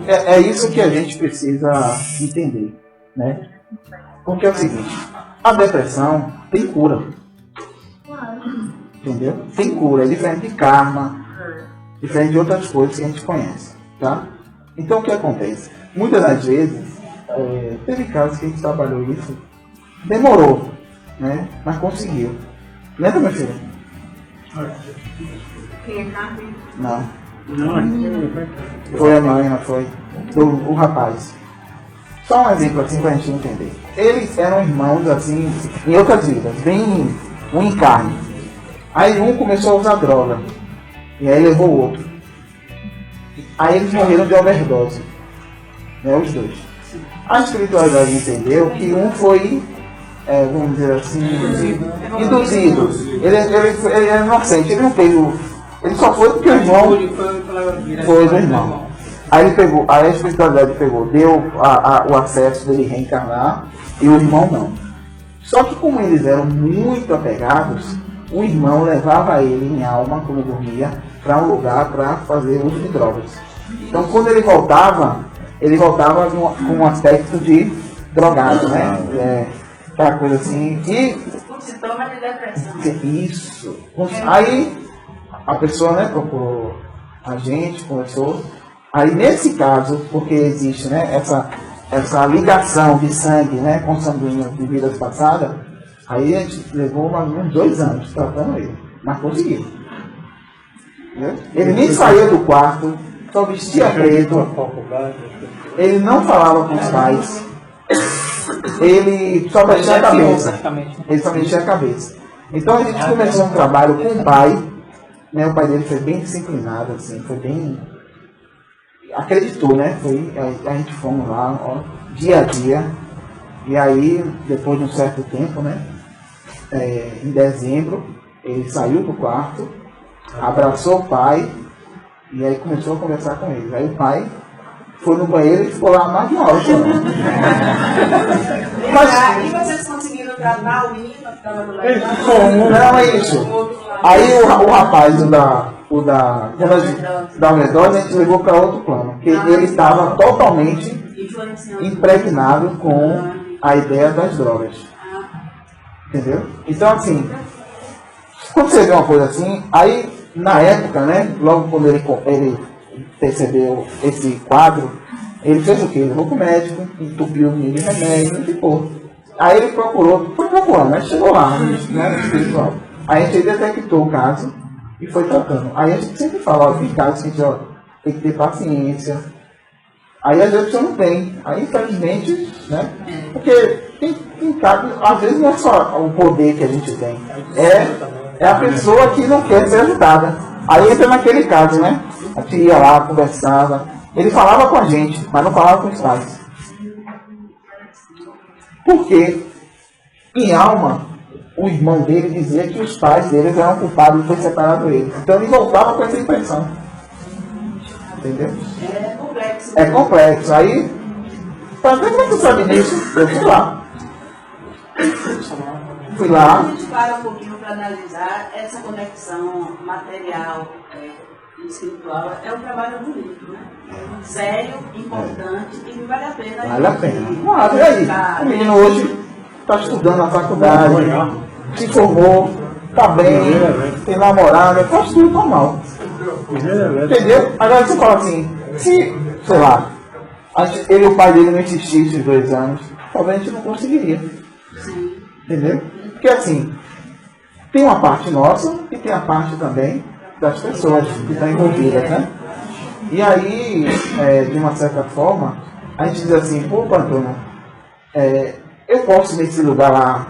É isso que a gente precisa entender, né? Porque é o seguinte, a depressão tem cura. Entendeu? Tem cura, é diferente de karma, diferente de outras coisas que a gente conhece, tá? Então o que acontece? Muitas das vezes, teve casos que a gente trabalhou isso, demorou, né? Mas conseguiu. Lembra, meu filho? Não. Foi a mãe, não foi? O rapaz. Só um exemplo assim pra gente entender. Eles eram irmãos assim, em outras vidas, bem um em carne. Aí um começou a usar droga. E aí levou o outro. Aí eles morreram de overdose. Né, os dois. A espiritualidade entendeu que um foi, vamos dizer assim, induzido. Ele é inocente, ele não fez o. Ele só foi porque o irmão foi do irmão. Aí ele pegou, aí a espiritualidade pegou, deu o acesso dele reencarnar e o irmão não. Só que como eles eram muito apegados, o irmão levava ele em alma, quando dormia, para um lugar para fazer uso de drogas. Então quando ele voltava com um aspecto de drogado, né? Aquela coisa assim. E sintoma de depressão. Isso. Aí a pessoa, né, procurou a gente, conversou. Aí nesse caso, porque existe, né, essa ligação de sangue, né, com sanguíneo de vidas passadas, aí a gente levou mais ou menos 2 anos tratando ele, mas conseguiu. Ele nem saía do quarto, só vestia preto, ele não falava com os pais, ele só mexia a cabeça. Ele só mexia a cabeça. Então a gente começou um trabalho com o pai, né, o pai dele foi bem disciplinado, assim, foi bem. Acreditou, né? A gente fomos lá, ó, dia a dia, e aí, depois de um certo tempo, né? Em dezembro, ele saiu do quarto, abraçou o pai, e aí começou a conversar com ele. Aí o pai foi no banheiro e ficou lá mais de 1 hora. E vocês conseguiram tratar o menino que estava do lado? Não, é isso. Aí o rapaz, da overdose, a gente levou para outro plano, porque ele estava totalmente impregnado com a ideia das drogas. Entendeu? Então, assim, quando você vê uma coisa assim, aí, na época, né, logo quando ele percebeu esse quadro, ele fez o quê? Ele levou para o médico, entupiu o menino de remédio e ficou. Aí ele procurou, foi procurando, mas chegou lá, né, espiritual. Aí a gente detectou o caso e foi tratando. Aí a gente sempre fala, tem casos que a gente tem que ter paciência. Aí às vezes a pessoa não tem. Aí infelizmente, né? Porque tem casos, às vezes não é só o poder que a gente tem, é a pessoa que não quer ser ajudada. Aí entra naquele caso, né? A gente ia lá, conversava. Ele falava com a gente, mas não falava com os pais. Porque em alma, o irmão dele dizia que os pais dele eram culpados de ter separado ele. Então ele voltava com essa impressão. Entendeu? É complexo. É complexo. Aí, para ver como é que você sabe disso, eu fui lá. Fui lá. A gente para um pouquinho para analisar essa conexão material e espiritual. É um trabalho bonito, né? Sério, importante e que vale a pena. Vale a pena. Mas e aí? O menino hoje está estudando na faculdade, se formou, está bem, tem namorada, faz tudo normal. Entendeu? Agora você fala assim, se, sei lá, ele e o pai dele não insistissem esses 2 anos, talvez a gente não conseguiria. Entendeu? Porque assim, tem uma parte nossa e tem a parte também das pessoas que estão envolvidas, né? E aí, de uma certa forma, a gente diz assim, pô, Antônio, eu posso ir nesse lugar lá,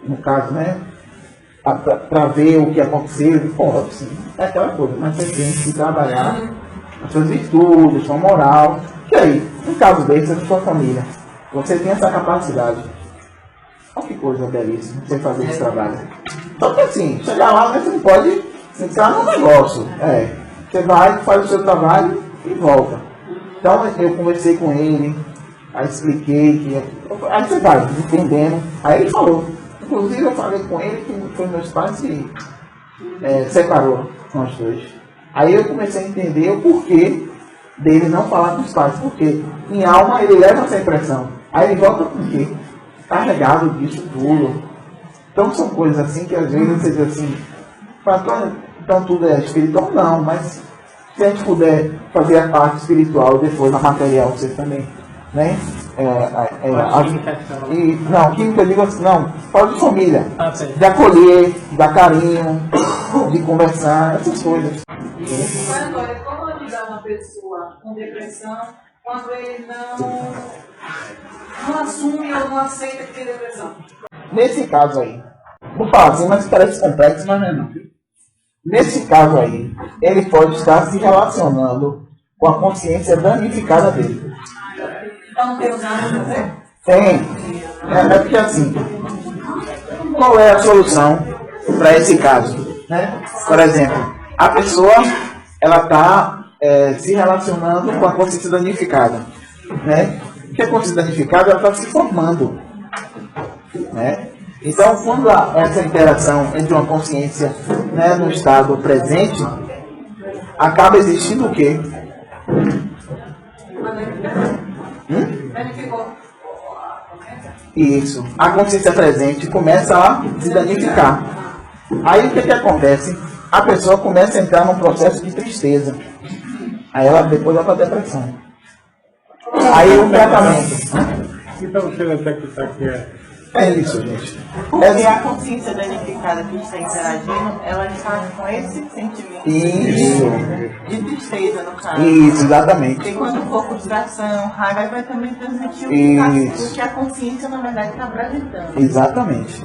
no caso, né? Para ver o que aconteceu, pode sim. É aquela coisa, mas você tem que trabalhar as suas virtudes, sua moral. E aí, um caso desse é de sua família. Você tem essa capacidade. Olha que coisa belíssima você fazer esse trabalho. Só que assim, chegar lá, você não pode entrar no negócio. Você vai, faz o seu trabalho e volta. Então eu conversei com ele, aí expliquei que. Aí você vai entendendo. Aí ele falou. Inclusive eu falei com ele que foi meus pais que separou nós dois. Aí eu comecei a entender o porquê dele não falar com os pais, porque em alma ele leva essa impressão. Aí ele volta com o quê? Carregado disso tudo. Então são coisas assim que às vezes você diz assim, então tudo é espiritual? Não, mas se a gente puder fazer a parte espiritual e depois a material, você também, né? Não, química eu digo assim, não, fala de família, de acolher, de dar carinho, de conversar, essas coisas. Mas agora, como ajudar uma pessoa com depressão quando ele não assume ou não aceita que tem depressão? Nesse caso aí, vou falar assim, mas parece complexo, mas não é não. Nesse caso aí, ele pode estar se relacionando com a consciência danificada dele. Então não tem usado para fazer? Tem. É porque assim, qual é a solução para esse caso? Né? Por exemplo, a pessoa ela está se relacionando com a consciência danificada. Né? Porque a consciência danificada está se formando. Né? Então, quando há essa interação entre uma consciência, né, no estado presente, acaba existindo o quê? Isso. A consciência presente começa a se danificar. Aí o que acontece? A pessoa começa a entrar num processo de tristeza. Aí ela depois vai para a depressão. Aí o tratamento. Então você detectar que é isso, gente. Porque a consciência danificada que está interagindo, ela está com esse sentimento de tristeza, no caso. Isso, exatamente. E quando for frustração, raiva, vai também transmitir o que a consciência, na verdade, está apresentando. Exatamente.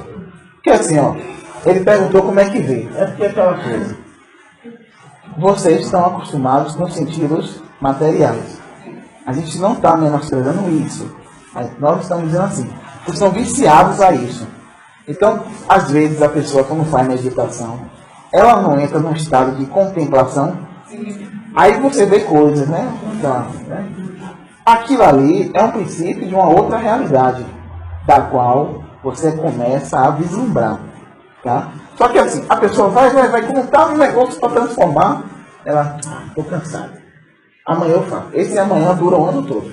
Porque assim, ó, ele perguntou como é que vê. É porque é aquela coisa. Vocês estão acostumados com sentidos materiais. A gente não está menosprezando isso. Nós estamos dizendo assim. Estão viciados a isso. Então, às vezes, a pessoa, quando faz meditação, ela não entra num estado de contemplação. Aí você vê coisas, né? Então, né? Aquilo ali é um princípio de uma outra realidade, da qual você começa a vislumbrar. Tá? Só que assim, a pessoa vai contar um negócio para transformar. Ela, estou cansada. Amanhã eu faço. Esse amanhã dura o ano todo.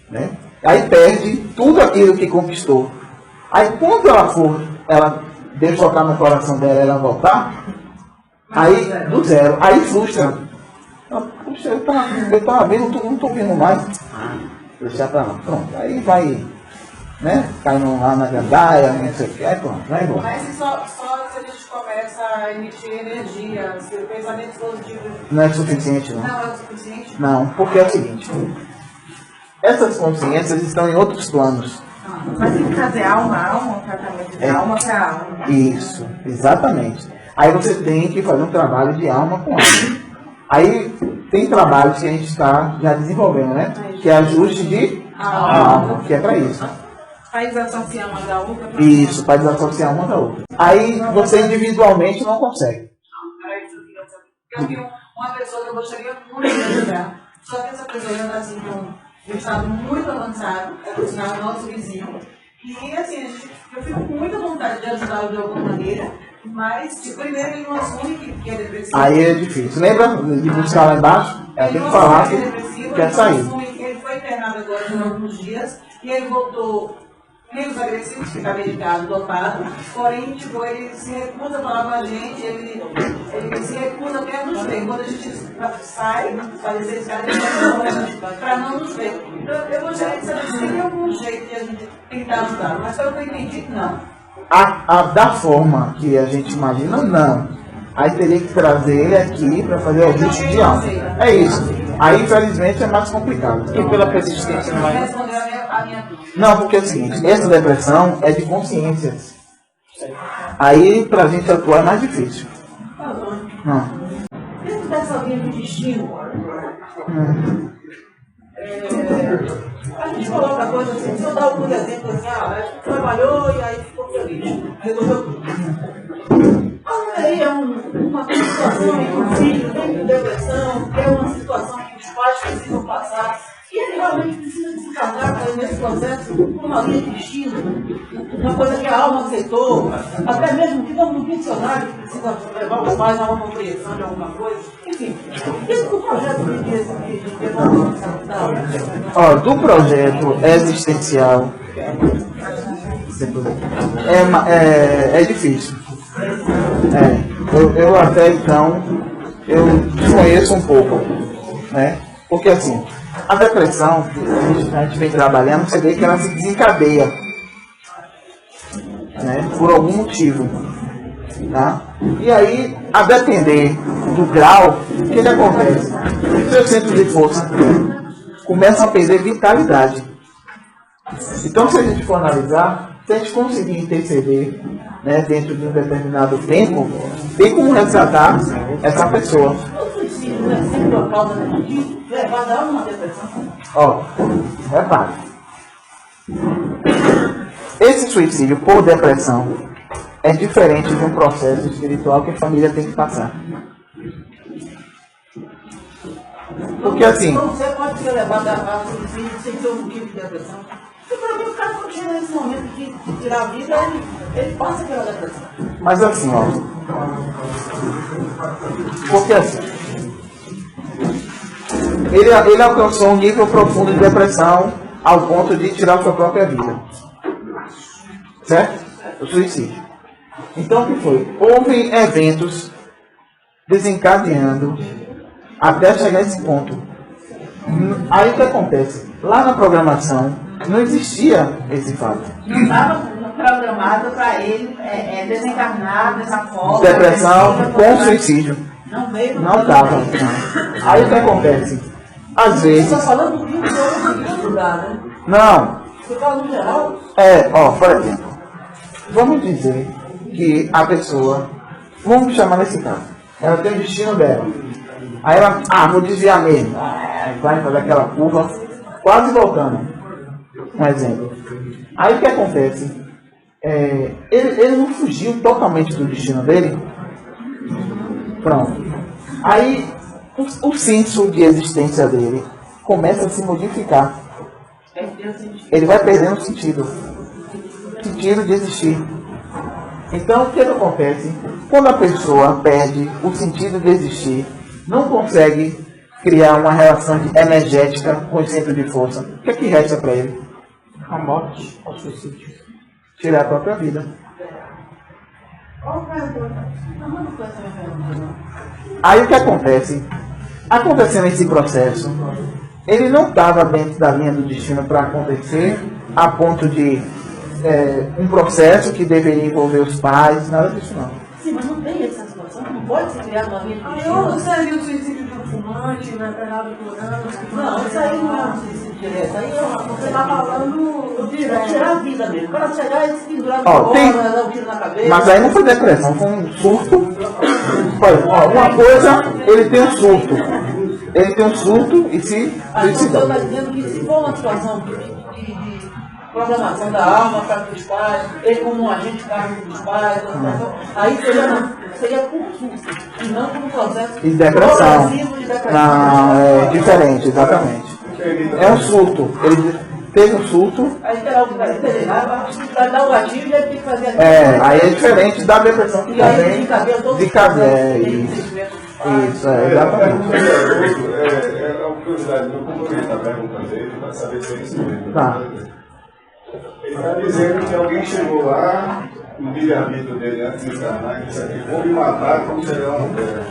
Né? Aí perde tudo aquilo que conquistou. Aí quando ela deixa tocar no coração dela, ela voltar, aí do zero, aí frustra. Puxa, eu estava vendo, não estou vendo mais. Deixar para lá, pronto. Aí vai, né? Cai lá na gandaia, não sei o que, aí pronto, vai embora. Mas só se a gente começa a emitir energia, se o pensamento positivo Não é suficiente, não. não é o suficiente? Não, porque é o seguinte. Essas consciências estão em outros planos. Mas tem que fazer alma a alma, um tratamento de alma para alma. Isso, exatamente. Aí você tem que fazer um trabalho de alma com alma. Aí tem trabalhos que a gente está já desenvolvendo, né? Que é ajuste de alma, que é para isso. Para desassociar uma da outra. Isso, para desassociar uma da outra. Aí você individualmente não consegue. Eu tenho uma pessoa que eu gostaria muito de ajudar. Só que essa pessoa já está assim com um estado muito avançado, é por sinal nosso vizinho. E assim, eu fico com muita vontade de ajudá-lo de alguma maneira, mas de primeiro ele não assume que é depressivo. Aí é difícil. Lembra de buscar lá embaixo? Ela tem que falar que quer sair. Ele foi internado agora por alguns dias e ele voltou menos agressivo, fica medicado, dopado, porém, tipo, ele se recusa a falar com a gente, ele se recusa até a nos ver. Quando a gente sai, fazer esse cara para não nos ver. Então, eu gostaria de saber se tem algum jeito de a gente tentar ajudar, mas pelo que eu entendi, não. Da forma que a gente imagina, não. Aí teria que trazer ele aqui para fazer o ajuste de alma. É isso. Aí, infelizmente, é mais complicado. E pela persistência, não vai. Respondeu a minha dúvida. Não, porque é o seguinte, essa depressão é de consciência. Aí, pra gente atuar, é mais difícil. Não. Dentro dessa linha de destino, a gente coloca coisas assim, se eu dar alguns exemplos assim, a gente trabalhou e aí ficou feliz, resolveu tudo. Aí é uma situação em que o filho tem depressão, é uma situação que os pais precisam passar, e ele realmente precisa desencarnar nesse processo uma linha de destino, uma coisa que a alma aceitou, até mesmo que não no dicionário que precisa levar os pais a uma compreensão de alguma coisa. Enfim, isso do projeto de evolução salutar. Ó, do projeto existencial é difícil. Eu até então eu desconheço um pouco, né? Porque assim, a depressão que a gente vem trabalhando, você vê que ela se desencadeia, né? Por algum motivo, tá? E aí, a depender do grau, o que acontece? Seus centros de força começam a perder vitalidade. Então, se a gente for analisar, se a gente conseguir interceder, né, dentro de um determinado tempo, tem como resgatar essa pessoa. O suicídio é sempre a causa de levar a uma depressão. Ó, repare. Esse suicídio por depressão é diferente de um processo espiritual que a família tem que passar. Porque assim... Então você pode ser levado a suicídio sem ter um motivo de depressão. E para mim, o cara não chega nesse momento de tirar a vida, ele passa pela depressão. Mas assim, ó. Porque assim... Ele alcançou um nível profundo de depressão ao ponto de tirar sua própria vida. Certo? O suicídio. Então, o que foi? Houve eventos desencadeando até chegar a esse ponto. Aí o que acontece? Lá na programação não existia esse fato. Não estava programado para ele desencarnar dessa forma. Depressão com suicídio. Não veio. Não estava. Aí o que acontece? Às Você vezes... está falando do Rio de Janeiro, lugar, né? Não. Você fala no geral? Por exemplo, vamos dizer que a pessoa, vamos chamar nesse caso, ela tem o destino dela. Aí ela, vou desviar mesmo. Vai fazer aquela curva, quase voltando. Um exemplo. Aí o que acontece? Ele não fugiu totalmente do destino dele. Pronto. Aí o senso de existência dele começa a se modificar. Ele vai perdendo o sentido de existir. Então, o que acontece? Quando a pessoa perde o sentido de existir, não consegue criar uma relação energética com o centro de força, o que é que resta para ele? A morte, o suicídio. Tirar a própria vida. Aí o que acontece? Acontecendo esse processo, ele não estava dentro da linha do destino para acontecer, a ponto de um processo que deveria envolver os pais, nada disso não. Sim, mas não tem essa situação, não pode ser criado uma linha de destino. Eu seria o suicídio de um fumante, né, pegado por anos. Não, isso aí não é um suicídio direto. Aí você está falando de tirar a vida mesmo. Para chegar e se pendurar de fora, dar um tiro na cabeça. Mas aí não foi depressão, foi um surto. Uma coisa, ele tem um surto. Ele tem um surto e se suicidou. Você está dizendo que se for uma situação de programação da alma para os pais, ele como um agente cargo dos pais, aí seria consulta, e não como processo de depressão. De depressão. Não, é diferente, exatamente. É um surto. Ele teve um surto. Aí tem algo para entender, para dar o gatilho ele tem que fazer aquilo. Aí é diferente da depressão que E aí também de cabelo de cabelo. Isso, exatamente. É uma curiosidade, eu complemento a pergunta dele para saber se é isso mesmo. Tá. Ele está dizendo que alguém chegou lá, no livre-arbítrio dele antes de encarnar, que disse aqui, vou me matar como chegar lá no terra.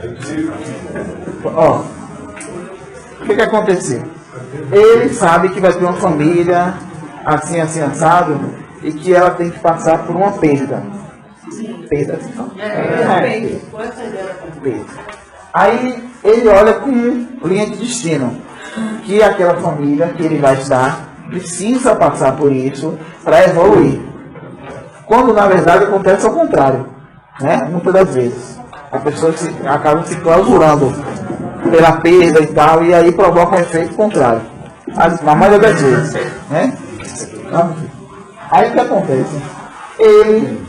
É possível? O que aconteceu? Ele sabe que vai ter uma família assim, assado, e que ela tem que passar por uma perda. Perda. Perda. Aí ele olha com linha de destino, que aquela família que ele vai estar precisa passar por isso para evoluir. Quando na verdade acontece ao contrário, né? Muitas das vezes a pessoa acaba se clausurando pela perda e tal, e aí provoca um efeito contrário. Na maioria das vezes, né? Aí o que acontece? Ele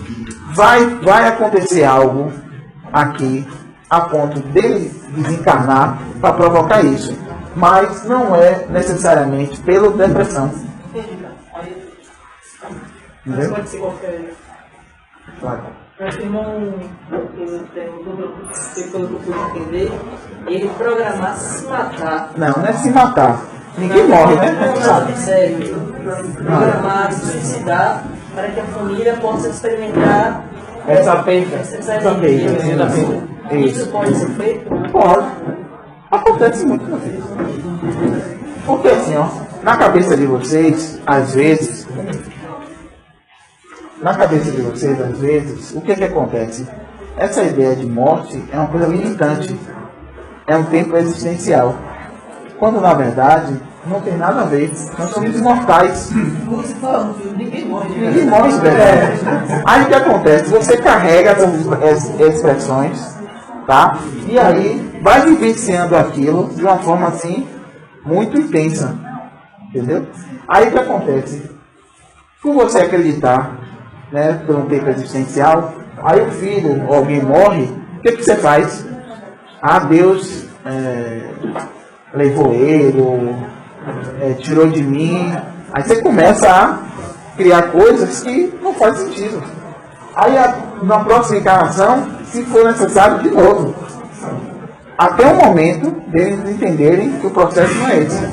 vai acontecer algo aqui a ponto dele desencarnar para provocar isso. mas não é necessariamente pela depressão. Mas pode ser qualquer. Claro. Nós temos pelo que eu pude entender, ele programasse se matar. Não é se matar. Ninguém morre, né? Sabe? Sério. Programar se suicidar para que a família possa experimentar Essa perda. Isso pode ser feito? Pode. Acontece muito com vocês. Porque assim, ó, na cabeça de vocês, às vezes, o que acontece? Essa ideia de morte é uma coisa limitante. É um tempo existencial. Quando, na verdade, não tem nada a ver. Nós somos imortais. Ninguém morre. Ninguém morre, velho. Aí o que acontece? Você carrega essas expressões, tá? E aí vai vivenciando aquilo de uma forma assim, muito intensa. Entendeu? Aí o que acontece? Por você acreditar, né, por um tempo existencial, aí o filho ou alguém morre, o que você faz? Ah, Deus levou ele, tirou de mim. Aí você começa a criar coisas que não fazem sentido. Aí na próxima encarnação, se for necessário, de novo. Até o momento deles entenderem que o processo não é esse.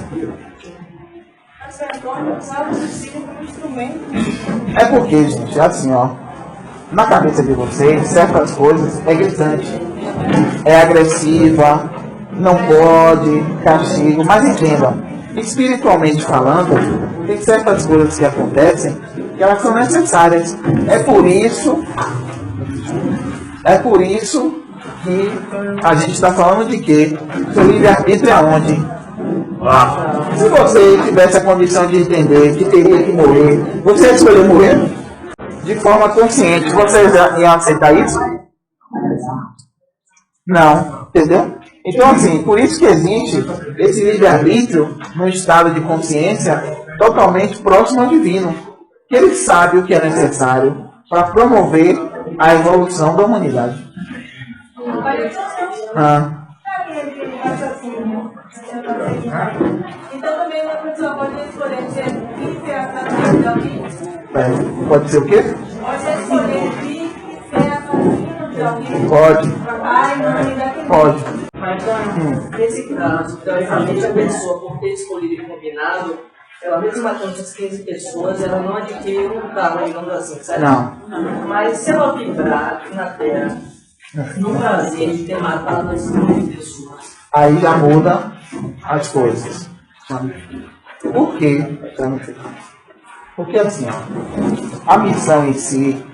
É porque, gente, assim, ó, na cabeça de vocês, certas coisas é gritante, é agressiva, não pode, castigo, mas entendam, espiritualmente falando, tem certas coisas que acontecem que elas são necessárias. É por isso que a gente está falando de quê? Seu livre-arbítrio é onde? Se você tivesse a condição de entender que teria que morrer, você escolheu morrer de forma consciente, você ia aceitar isso? Não, entendeu? Então, assim, por isso que existe esse livre-arbítrio no estado de consciência totalmente próximo ao divino, que ele sabe o que é necessário para promover a evolução da humanidade. Então também a pessoa pode escolher ser filho e assassino de alguém? Pode ser o quê? Pode escolher filho e ser assassino de alguém? Pode. Pai, mãe, daquele. Pode. Mas, nesse caso, teoricamente, a pessoa, por ter escolhido e combinado, ela mesmo matando essas 15 pessoas, ela não adquire um carro, digamos assim, certo? Não. Mas se ela vibrar aqui na Terra, no prazer de ter matado essas 15 pessoas, Aí já muda as coisas. Por quê? Porque assim, ó, a missão em si,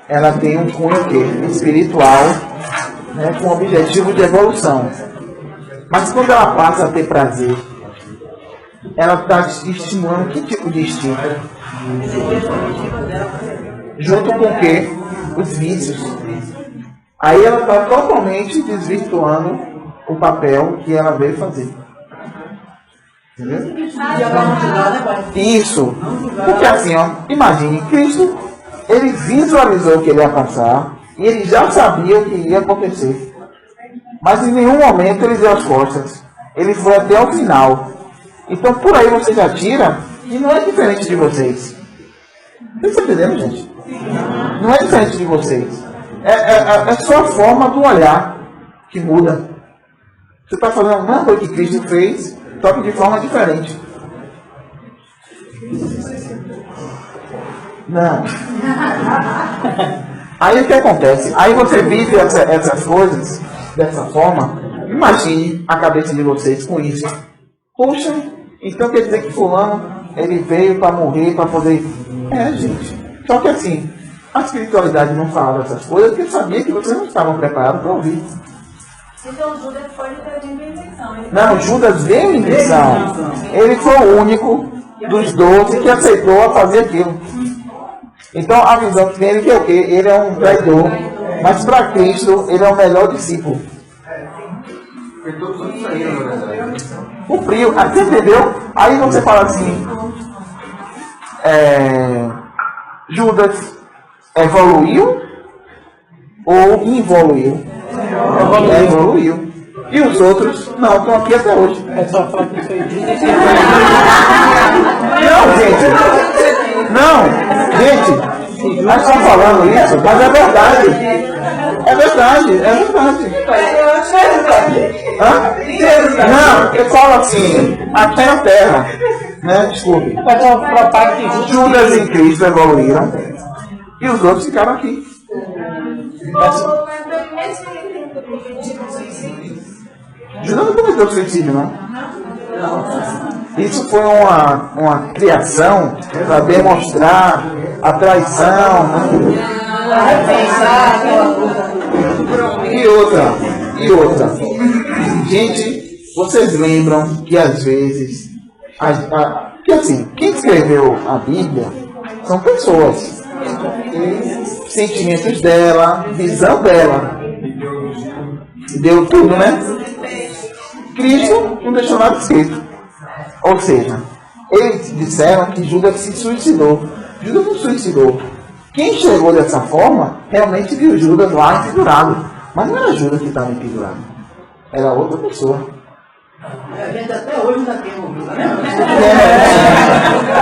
ela tem um cunho espiritual, né, com o objetivo de evolução. Mas quando ela passa a ter prazer, ela está estimulando que tipo de instinto? Junto com o quê? Os vícios. Aí ela está totalmente desvirtuando o papel que ela veio fazer. Entendeu? Isso. Porque assim, ó, imagine, Cristo, ele visualizou o que ele ia passar e ele já sabia o que ia acontecer. Mas em nenhum momento ele deu as costas. Ele foi até o final. Então por aí você já tira e não é diferente de vocês. Vocês estão entendendo, gente? Não é diferente de vocês. É só a forma do olhar que muda. Você está fazendo a mesma coisa que Cristo fez, só que de forma diferente. Não. Aí o que acontece? Aí você vive essas coisas dessa forma. Imagine a cabeça de vocês com isso. Poxa, então quer dizer que fulano, ele veio para morrer, para poder... gente. Só que assim, a espiritualidade não fala dessas coisas porque sabia que vocês não estavam preparados para ouvir. Então Judas pode ter vindo em missão. Não, Judas veio em missão. Ele foi o único dos 12 que aceitou a fazer aquilo. Então a visão que tem ele é o quê? Ele é um traidor. Mas para Cristo, ele é o melhor discípulo. Cumpriu. Aí você entendeu? Aí você fala assim, Judas evoluiu ou involuiu? Evoluiu. E os outros, não, estão aqui até hoje. É só falar que foi Judas. Não, gente, nós estamos falando isso, mas é verdade. É verdade, é verdade. Eu acho que é verdade. Hã? Não, eu falo assim, aqui na Terra, né? Desculpe. Mas é uma parte de Judas e Cristo evoluíram e os outros ficaram aqui. Judas não cometeu suicídio, não. Isso foi uma criação para demonstrar a traição. E outra. Gente, vocês lembram que às vezes, que assim, quem escreveu a Bíblia são pessoas. Sentimentos dela, visão dela. Deu tudo, né? Cristo não deixou nada escrito. Ou seja, eles disseram que Judas se suicidou. Judas não suicidou. Quem chegou dessa forma, realmente viu Judas lá pendurado. Mas não era Judas que estava pendurado. Era outra pessoa. A gente até hoje ainda tem ouvido, né?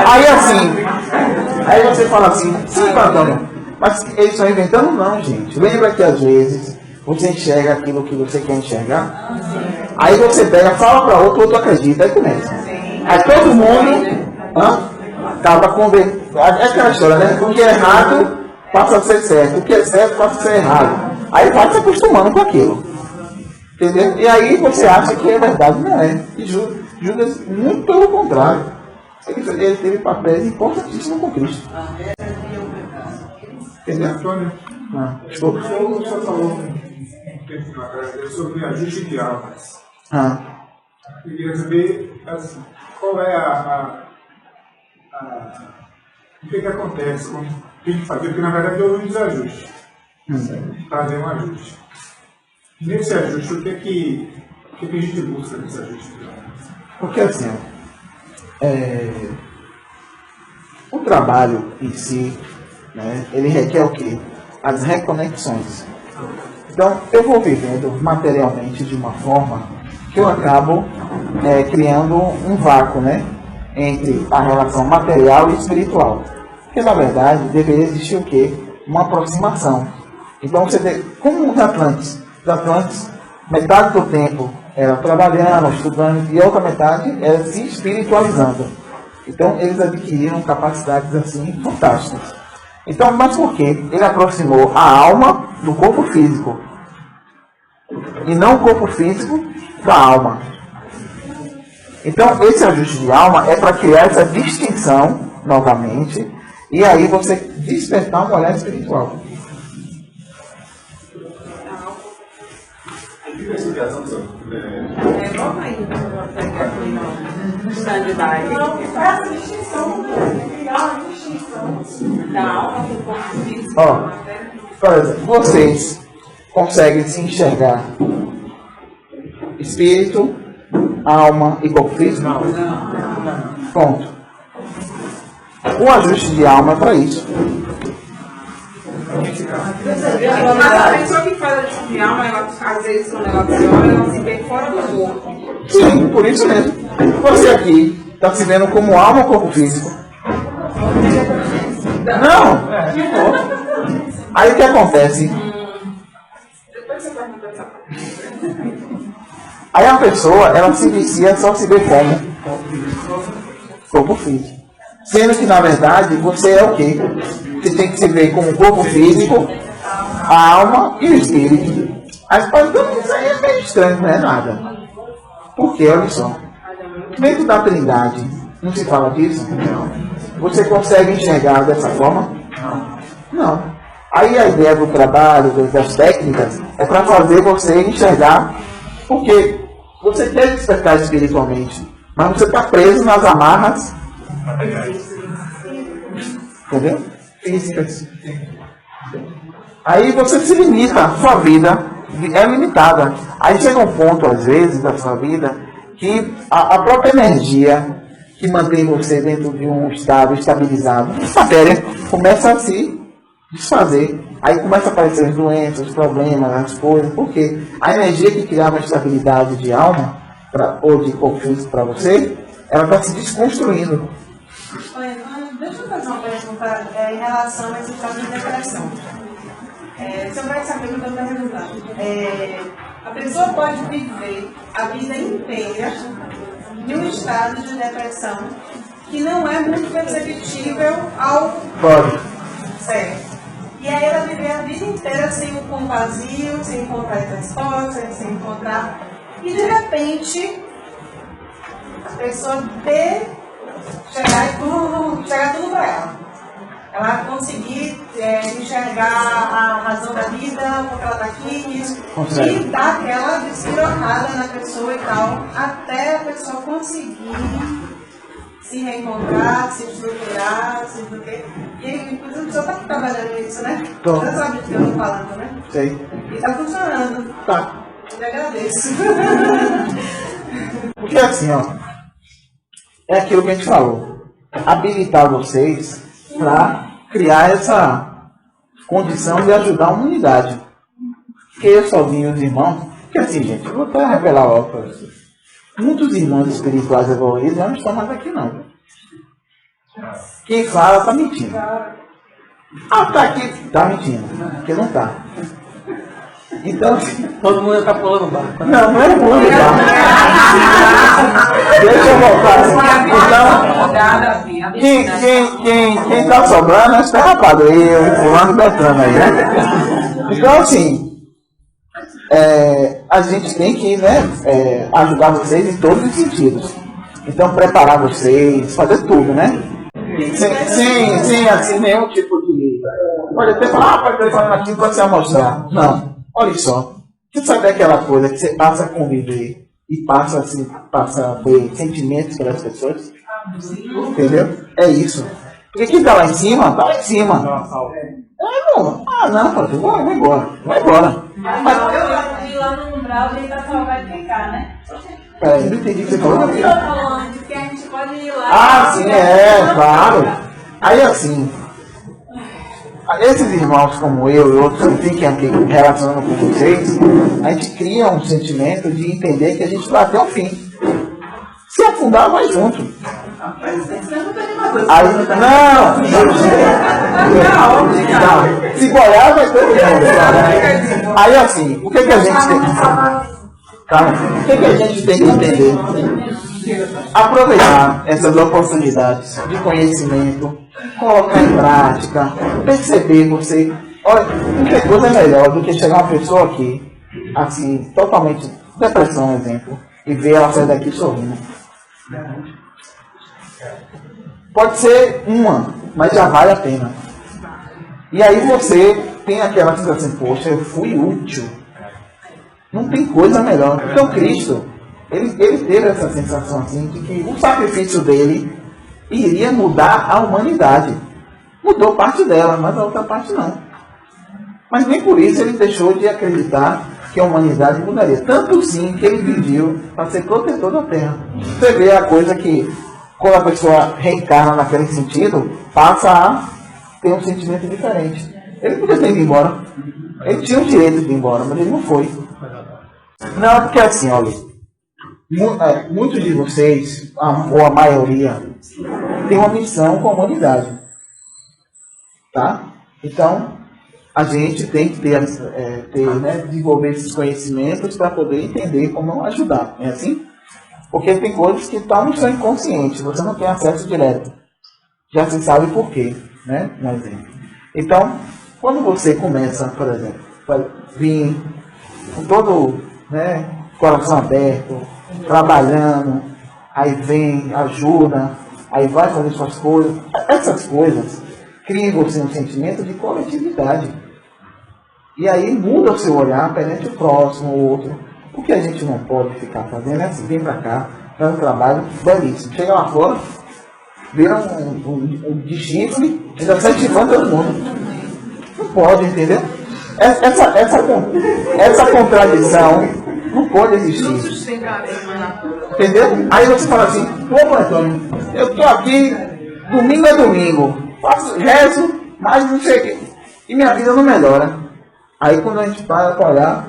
Aí assim, aí você fala assim, sim, Antônio, mas eles estão inventando? Não, gente. Lembra que às vezes você enxerga aquilo que você quer enxergar? Aí você pega, fala para outro acredita, aí começa. Aí todo mundo estava conversando. É aquela história, né? O que é errado passa a ser certo, o que é certo passa a ser errado. Aí vai se acostumando com aquilo. Entendeu? E aí você acha que é verdade, não é. E Judas, muito pelo contrário. Ele teve papéis importantíssimos com Cristo. Entendeu? Antônio, Desculpa. o senhor falou um tempo atrás sobre ajuste de almas. Eu queria saber assim, qual é o que acontece, como tem que fazer, porque na verdade houve um desajuste. Fazer um ajuste. Nesse ajuste, o que a gente busca nesse ajuste? Porque assim, o trabalho em si, né, ele requer o quê? As reconexões. Então, eu vou vivendo materialmente de uma forma que eu acabo criando um vácuo, né, entre a relação material e espiritual. Porque, na verdade, deveria existir o quê? Uma aproximação. Então, você vê, como os Atlantes, metade do tempo era trabalhando, estudando, e a outra metade era se espiritualizando. Então, eles adquiriram capacidades assim fantásticas. Então, mas por quê? Ele aproximou a alma do corpo físico. E não o corpo físico da alma. Então, esse ajuste de alma é para criar essa distinção novamente. E aí você despertar um olhar espiritual. Volta aí, stand-by. Essa distinção, criar a distinção da alma do corpo físico. Ó, por exemplo, vocês conseguem se enxergar espírito, alma e corpo físico? Não. Ponto. O ajuste de alma é para isso. Mas a pessoa que faz ajuste de alma, ela, às vezes, quando ela se olha, ela se vê fora do corpo. Sim, por isso mesmo. Você aqui está se vendo como alma ou corpo físico? Não! Aí o que acontece? Aí a pessoa, ela se vicia, só se vê como corpo físico. Sendo que, na verdade, você é o quê? Você tem que se ver como corpo físico, a alma e o espírito. Aí você pode dizer, isso aí é meio estranho, não é nada. Por que, olha só? Dentro da Trindade, não se fala disso? Não. Você consegue enxergar dessa forma? Não. Aí a ideia do trabalho, das técnicas, é para fazer você enxergar, porque você quer despertar espiritualmente, mas você está preso nas amarras, entendeu? Físicas. Aí você se limita, a sua vida é limitada. Aí chega um ponto, às vezes, da sua vida, que a própria energia que mantém você dentro de um estado estabilizado, a matéria começa a se desfazer. Aí começa a aparecer as doenças, os problemas, as coisas. Por quê? A energia que criava estabilidade de alma ou de corpo físico para você, ela está se desconstruindo. Oi, deixa eu fazer uma pergunta em relação a esse estado de depressão. Você vai saber o que eu estou perguntando. A pessoa pode viver a vida inteira de um estado de depressão que não é muito perceptível ao... Pode. Certo. E aí ela viver a vida inteira com um vazio, sem encontrar respostas, sem encontrar... E de repente, a pessoa chegar tudo para ela. Ela conseguir enxergar a razão da vida, porque ela está aqui, e dar aquela despirocada na pessoa e tal, até a pessoa conseguir se reencontrar, se estruturar, E inclusive o senhor está trabalhando nisso, né? Tô. Você sabe do que eu estou falando, né? Sei. E está funcionando. Tá. Eu agradeço. Porque assim, ó, é aquilo que a gente falou. Habilitar vocês para criar essa condição de ajudar a humanidade. Porque eu sozinho, os irmãos, porque assim, gente, eu vou até revelar logo para vocês. Muitos irmãos espirituais evoluídos não estão mais aqui, não. Quem fala está mentindo. Ah, tá aqui, tá mentindo, porque não tá. Então, Todo mundo está pulando o barco. não é muito, tá? Deixa eu voltar. Então, quem tá sobrando é esse rapaz, eu, o fulano e Beltrano aí, né? Então, assim, a gente tem que, né, ajudar vocês em todos os sentidos. Então, preparar vocês, fazer tudo, né? Sem assim, nenhum tipo de... Pode até falar, pode ter falando aqui, pode se amostrar. Não. Olha só, você sabe aquela coisa que você passa a conviver e passa a ver sentimentos pelas pessoas? Entendeu? É isso. Porque quem está lá em cima, está lá em cima. Não, pode, vai embora. Vai embora. Eu ir lá no umbral e ele só vai ficar, né? Peraí, não entendi o que você falou. Eu estou falando que a gente pode ir lá. Ah, sim, claro. Aí assim, esses irmãos como eu e outros que fiquem aqui relacionando com vocês, a gente cria um sentimento de entender que a gente vai até o fim. Se afundar, vai junto. Aí, não. Se boiar, vai todo mundo. Aí assim, o que a gente tem que fazer? Calma, o que a gente tem que entender? Aproveitar essas oportunidades de conhecimento, colocar em prática, perceber você. Olha, que coisa melhor do que chegar uma pessoa aqui, assim, totalmente depressão, exemplo, e ver ela sair daqui sorrindo. Pode ser uma, mas já vale a pena. E aí você tem aquela sensação, poxa, eu fui útil. Não tem coisa melhor. Então Cristo, ele teve essa sensação assim, de que o sacrifício dele iria mudar a humanidade. Mudou parte dela, mas a outra parte não. Mas nem por isso ele deixou de acreditar que a humanidade mudaria. Tanto sim que ele pediu para ser protetor da Terra. Você vê a coisa que, quando a pessoa reencarna naquele sentido, passa a ter um sentimento diferente. Ele podia ter ido embora. Ele tinha o direito de ir embora, mas ele não foi. Não, porque assim, olha, muitos de vocês, ou a maioria, tem uma missão com a humanidade. Tá? Então, a gente tem que desenvolver esses conhecimentos para poder entender como ajudar. É assim? Porque tem coisas que estão no seu inconsciente, você não tem acesso direto. Já se sabe por quê, né? Um exemplo. Então, quando você começa, por exemplo, a vir com todo, né, coração aberto, trabalhando, aí vem, ajuda, aí vai fazer suas coisas, essas coisas criam em você um sentimento de coletividade. E aí muda o seu olhar perante o próximo, o outro. O que a gente não pode ficar fazendo é assim, vem pra cá, faz um trabalho belíssimo. Chega lá fora, vira um de chifre, ainda sai chifrando todo mundo. Não pode, entendeu? Essa contradição não pode existir. Entendeu? Aí você fala assim, pô, Antônio, eu estou aqui, domingo é domingo, faço rezo, mas não sei o quê. e minha vida não melhora. Aí quando a gente para olhar,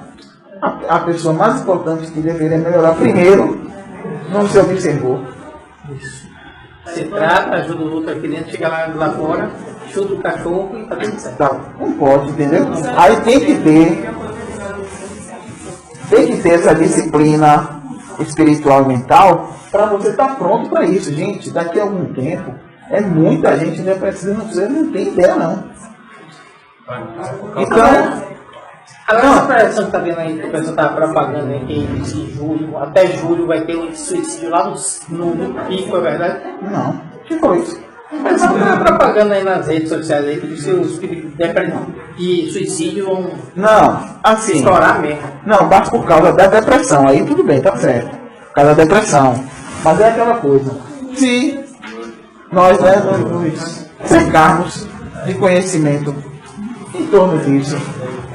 a pessoa mais importante que deveria melhorar primeiro, não se observou. Se trata, ajuda o outro aqui dentro, chega lá fora, chuta o cachorro e tá tudo certo. Tá, não pode, entendeu? Aí tem que ter essa disciplina espiritual e mental para você estar pronto para isso. Gente, daqui a algum tempo, muita gente ainda precisa, você não tem ideia não. Então, agora essa pressão que tá vendo aí, que o pessoal tá propagando aí, que em julho, até julho vai ter um suicídio lá no pico, é verdade? não. Que foi isso? O pessoal tá propagando aí nas redes sociais aí, que diz que os de suicídio vão Não, assim. estourar mesmo. Não, mas por causa da depressão, aí tudo bem, tá certo. Por causa da depressão. Mas é aquela coisa. Se nós nos cercarmos de conhecimento em torno disso,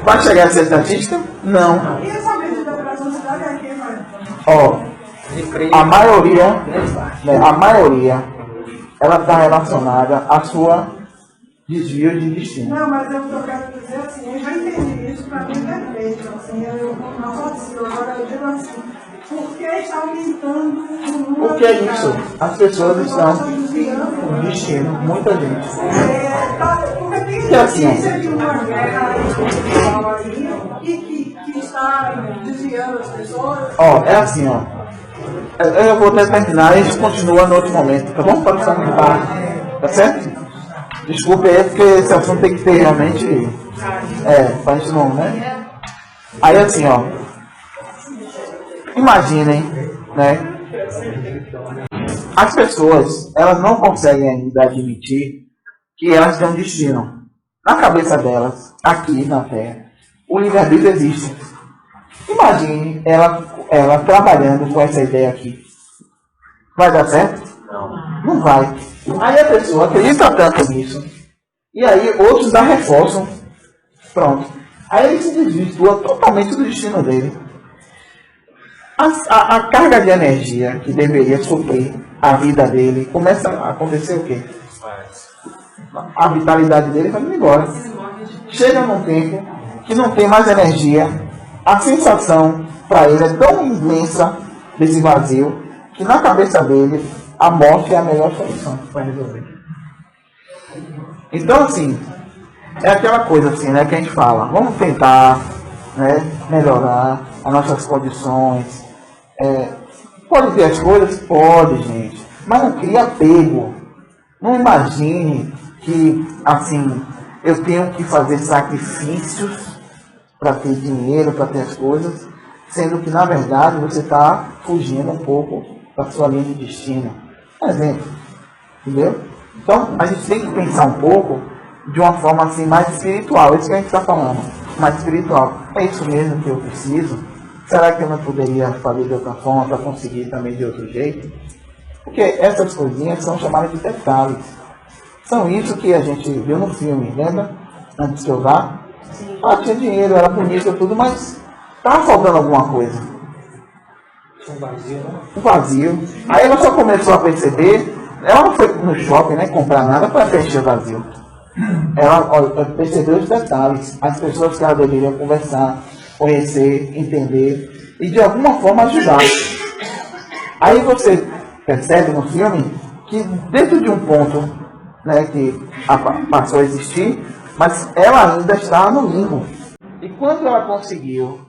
vai chegar a ser estatística? Não. E essa medida da sociedade aqui, Ó, a maioria, ela está relacionada à sua desvio de destino. Não, mas eu quero dizer assim, eu já entendi isso para mim perfeito. Assim, eu não consigo, agora eu digo assim, por que está aumentando o número O que é de isso? casos? As pessoas estão desviando. com destino, muita gente. Porque tem Que assim, notícia de uma guerra espiritual aí que está desviando as pessoas. Ó, é assim, ó. Eu vou até terminar e a gente continua no outro momento, tá bom? Pode ficar muito tarde, tá certo? Desculpe aí, porque esse assunto tem que ter realmente. Pra gente não, né? Aí assim, ó. Imaginem, né? As pessoas, elas não conseguem ainda admitir que elas têm um destino. Na cabeça delas, aqui na Terra, o livre-arbítrio existe. Imagine ela trabalhando com essa ideia aqui. Vai dar certo? Não vai. Aí a pessoa acredita tanto nisso. E aí outros a reforçam. Pronto. Aí ele se desvirtua totalmente do destino dele. A carga de energia que deveria suprir a vida dele começa a acontecer o quê? A vitalidade dele vai indo embora. Chega num tempo que não tem mais energia. A sensação para ele é tão imensa desse vazio que na cabeça dele a morte é a melhor solução para resolver. Então assim, é aquela coisa assim, né, que a gente fala, vamos tentar, né, melhorar as nossas condições. Pode ter as coisas? Pode, gente. Mas não cria apego. Não imagine que assim, eu tenho que fazer sacrifícios para ter dinheiro, para ter as coisas, sendo que na verdade você está fugindo um pouco da sua linha de destino. Exemplo, entendeu? Então a gente tem que pensar um pouco de uma forma assim mais espiritual. Isso que a gente está falando, mais espiritual. É isso mesmo que eu preciso? Será que eu não poderia fazer de outra forma para conseguir também de outro jeito? Porque essas coisinhas são chamadas de detalhes. São isso que a gente viu no filme, lembra? Antes que eu vá. Ela tinha dinheiro, era bonita, tudo, mas estava faltando alguma coisa. Um vazio. Aí ela só começou a perceber, ela não foi no shopping, né, comprar nada para preencher o vazio. Ela percebeu os detalhes, as pessoas que ela deveria conversar, conhecer, entender e de alguma forma ajudar. Aí você percebe no filme que dentro de um ponto, né, que passou a existir, mas ela ainda está no limbo. E quando ela conseguiu,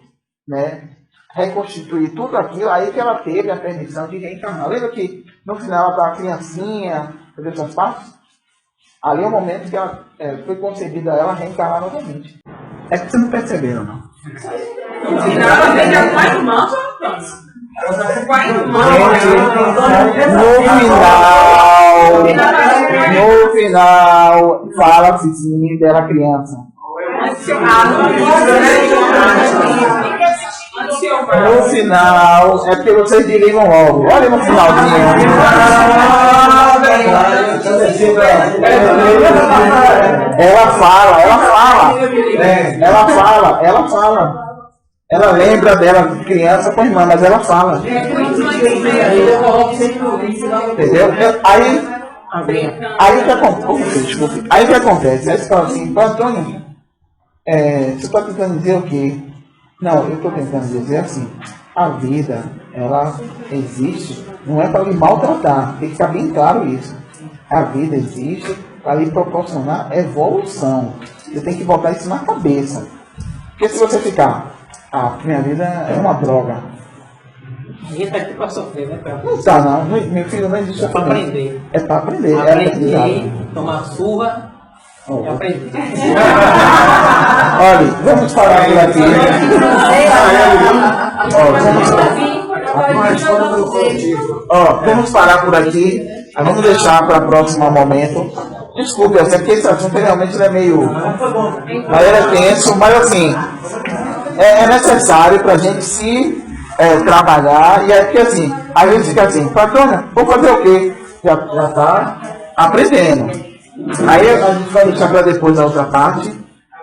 né, reconstituir tudo aquilo, aí que ela teve a permissão de reencarnar. Lembra que no final ela estava criancinha, fazer essas partes? Ali é o momento que ela foi concedida a ela reencarnar novamente. É que vocês não perceberam, não. No final, ela veio com a irmã, No final, fala-se sim dela criança. No final, é porque vocês desligam logo. Olha no finalzinho. Ela fala. Ela lembra dela criança com a irmã, mas ela fala. Entendeu? Aí o que acontece? Aí você fala assim, Antônio, você está tentando dizer o quê? Não, eu estou tentando dizer assim, a vida, ela existe, não é para lhe maltratar, tem que ficar bem claro isso. A vida existe para lhe proporcionar evolução. Você tem que botar isso na cabeça. Porque se você ficar, minha vida é uma droga. Ninguém está aqui para sofrer, né, cara? Não está, não. Meu filho, não existe É para aprender. É para aprender. Aprender, tomar surra e aprender. Olha, vamos parar por aqui. Vamos parar por aqui. Vamos deixar para o próximo momento. Desculpe, eu sei que esse assunto realmente é meio. Mas ele é tenso, mas assim. É necessário para a gente se trabalhar. E é porque assim, a gente fica assim, patrona, vou fazer o quê? Já está aprendendo. Aí a gente vai deixar para depois a outra parte.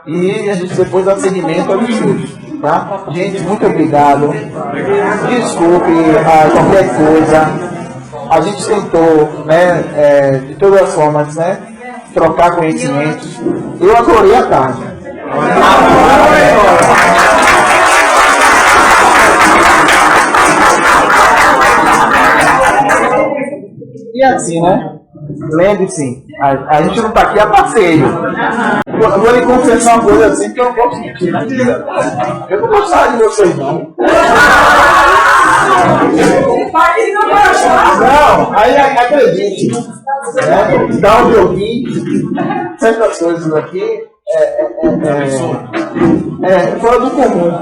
E a gente depois dá seguimento ao estudo. Tá? Gente, muito obrigado. Desculpe qualquer coisa. A gente tentou, né, de todas as formas, né, trocar conhecimentos. Eu adorei a tarde. E assim, né? Lembre-se, a gente não está aqui a passeio. Eu vou lhe confessar uma coisa assim que eu não posso mentir, né? Eu não gostava de vocês, não. Não, aí acredite. Né? Dá um joguinho, certas coisas aqui fora do comum.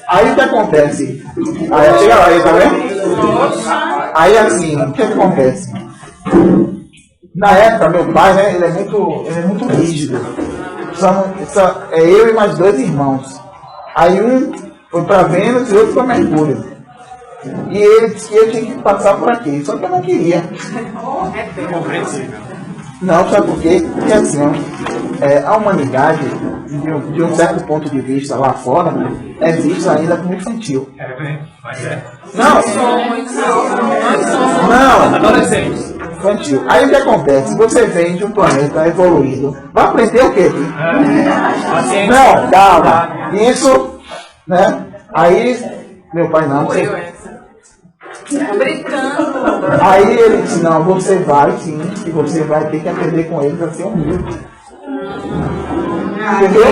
Aí o que acontece? Aí chega lá, aí, tá vendo? Aí assim, o que acontece? Na época, meu pai, né, ele é muito rígido. Eu e mais 2 irmãos. Aí um foi para Vênus e outro para Mercúrio. E ele disse que eu tinha que passar por aqui, só que eu não queria. Não, sabe por quê? Porque assim, a humanidade, de um certo ponto de vista lá fora, é vista ainda como infantil. Não, Adolescentes. infantil. Aí o que acontece? Você vem de um planeta evoluído. Vai aprender o quê? Não, calma. Isso, né? Aí, meu pai não. Aí ele disse, não, você vai sim, e você vai ter que aprender com eles a ser humilde. Entendeu?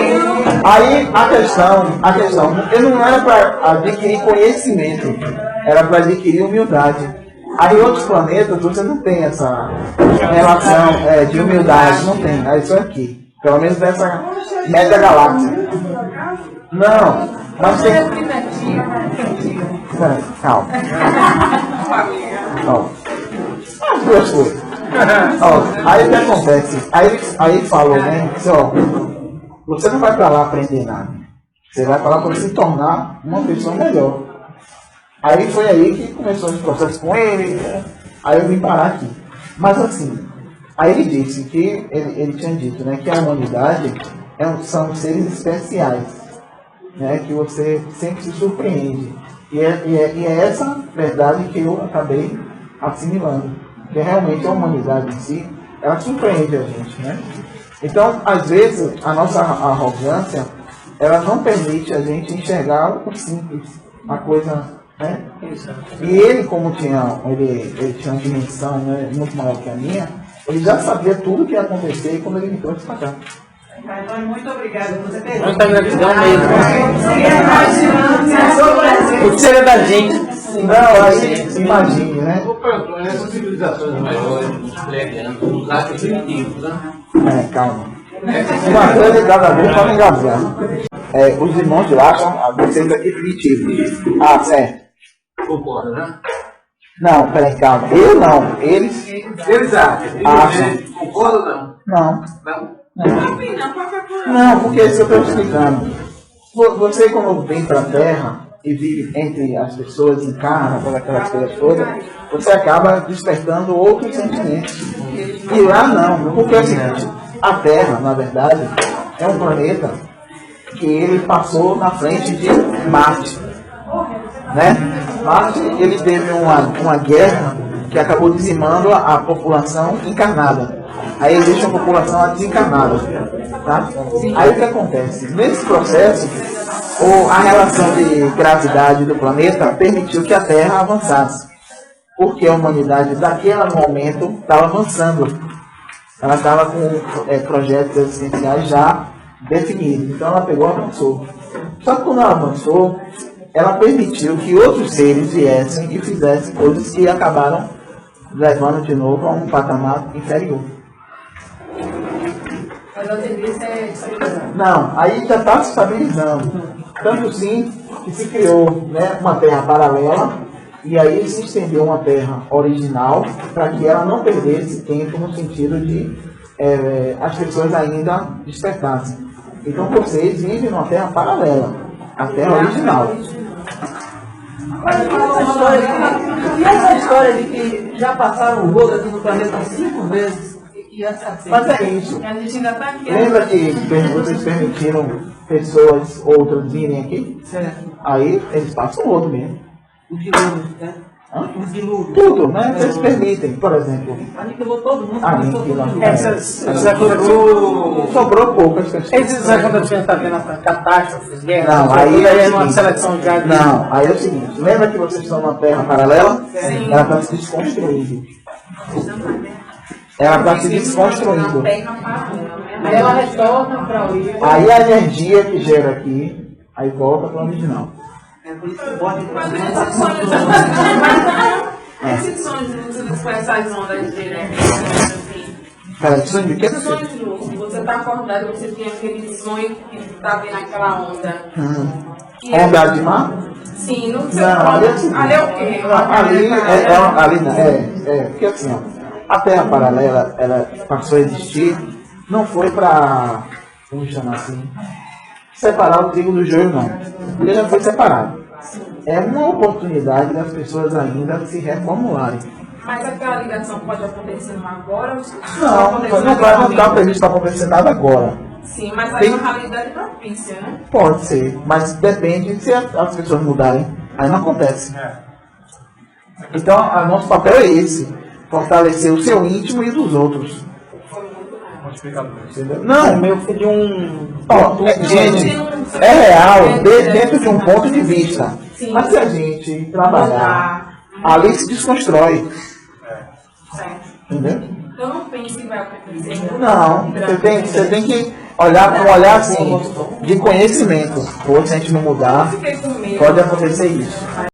Aí a questão, ele não era para adquirir conhecimento, era para adquirir humildade. Aí em outros planetas você não tem essa relação de humildade, não tem, é isso aqui. Pelo menos dessa média galáxia. Não, mas tem. Calma. As duas coisas. Aí o que acontece? Aí falou, né? Disse, você não vai para lá aprender nada. Você vai para lá para se tornar uma pessoa melhor. Aí foi aí que começou esse processo com ele. Aí eu vim parar aqui. Mas assim, aí ele disse que ele tinha dito, né, que a humanidade são seres especiais, né, que você sempre se surpreende. E é essa verdade que eu acabei assimilando. Que realmente a humanidade em si, ela surpreende a gente, né? Então, às vezes, a nossa arrogância, ela não permite a gente enxergar o simples, a coisa, né? E ele, como ele tinha uma dimensão, né, muito maior que a minha, ele já sabia tudo o que ia acontecer quando ele me trouxe para cá. Então, muito obrigada. Você tem Muita gratidão mesmo. O que seria da gente? Não, aí, imagine, né? Essas civilizações maiores, os lábios primitivos, né? Calma. Uma coisa de cada vez para me engasgar. Os irmãos de lá são vocês aqui primitivos. Certo. Concorda, né? Não, peraí, calma. Eu não. Eles acham. Concorda ou não? Não. Não. Não, porque isso eu estou explicando. Você, quando vem para a Terra e vive entre as pessoas, encarna, todas aquelas coisas todas, você acaba despertando outros sentimentos. E lá não, porque é o seguinte, a Terra, na verdade, é um planeta que ele passou na frente de Marte. Né? Marte, ele teve uma guerra que acabou dizimando a população encarnada. Aí ele deixa a população desencarnada. Tá? Aí o que acontece? Nesse processo, a relação de gravidade do planeta permitiu que a Terra avançasse. Porque a humanidade, daquele momento, estava avançando. Ela estava com projetos existenciais já definidos. Então ela pegou e avançou. Só que quando ela avançou, ela permitiu que outros seres viessem e fizessem coisas que acabaram levando de novo a um patamar inferior. Mas a tendência é... Não, aí já está se estabilizando. Tanto sim que se criou, né, uma terra paralela e aí se estendeu uma terra original para que ela não perdesse tempo no sentido de as pessoas ainda despertassem. Então vocês vivem numa terra paralela, a terra original. E essa história de que já passaram o rolo aqui no planeta 5 vezes e que ia se aceitar? Mas é isso. A gente ainda está aqui. Lembra que vocês permitiram pessoas outras virem aqui? Certo. Aí eles passam o outro mesmo. Os dilúvios, né? Hã? Os dilúvios. Tudo, né? Vocês permitem, por exemplo. Aniquilou todo mundo. Aniquilou. Sobrou poucas pessoas. Esses quando a gente está vendo as catástrofes, guerras, Não, aí é uma seguinte. seleção já de... Não, aí é o seguinte, lembra que vocês estão numa terra paralela? Ela está se desconstruindo. Ela está se desconstruindo. Aí ela retorna para o livro. Aí a energia que gera aqui, aí volta para o original. É por isso que pode... Mas esses sonhos com essas ondas diretas, Peraí, sonho de quê? esses sonhos lúcidos, você está acordado, você tem aquele sonho que está vendo aquela onda. Que é- Onda de mar? Sim, não sei. Não, ali é assim. Ali é o quê? Porque assim, ó, a Terra paralela, ela passou a existir, não foi para, vamos chamar assim, separar o trigo do joio, não. Ele já foi separado. É uma oportunidade das pessoas ainda se reformularem. Mas aquela ligação pode acontecer agora? Não está previsto para acontecer nada agora. Sim, mas aí é uma realidade propícia, né? Pode ser, mas depende se as pessoas mudarem. Aí não acontece. Então, o nosso papel é esse: fortalecer o seu íntimo e dos outros. Entendeu? Não, meio que de um... gente, é real dentro de um ponto de vista. Mas se a gente trabalhar, ali se desconstrói. Certo. Entendeu? Então não pense que vai acontecer. Não, você tem que olhar com um olhar assim, de conhecimento. Ou se a gente não mudar, Fiquei com medo. pode acontecer isso.